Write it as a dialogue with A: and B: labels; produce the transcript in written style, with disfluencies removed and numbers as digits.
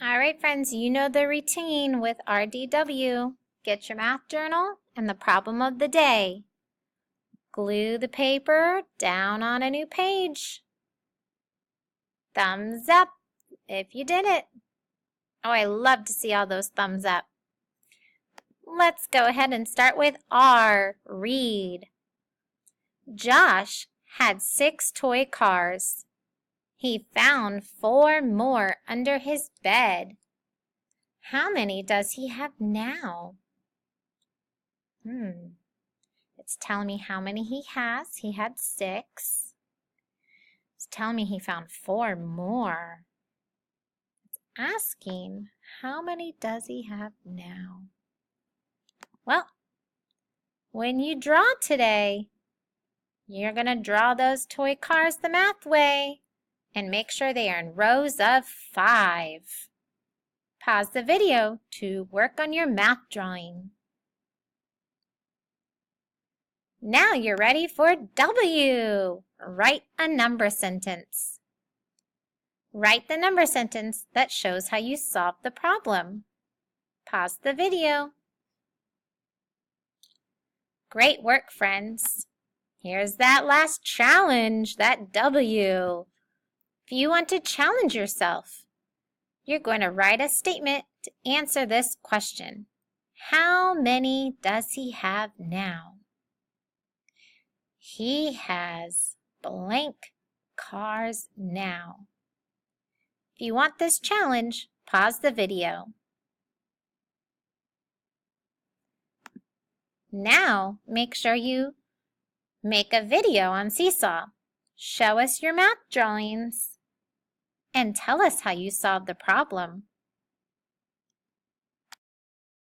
A: All right, friends, you know the routine with RDW. Get your math journal and the problem of the day. Glue the paper down on a new page. Thumbs up if you did it. Oh, I love to see all those thumbs up. Let's go ahead and start with R, read. Josh had 6 toy cars. He found 4 more under his bed. How many does he have now? It's telling me how many he has. He had 6. It's telling me he found 4 more. It's asking how many does he have now? Well, when you draw today, you're going to draw those toy cars the math way and make sure they are in rows of 5. Pause the video to work on your math drawing. Now you're ready for W. Write a number sentence. Write the number sentence that shows how you solved the problem. Pause the video. Great work, friends. Here's that last challenge, that W. If you want to challenge yourself, you're going to write a statement to answer this question. How many does he have now? He has blank cars now. If you want this challenge, pause the video. Now, make sure you make a video on Seesaw. Show us your math drawings and tell us how you solved the problem.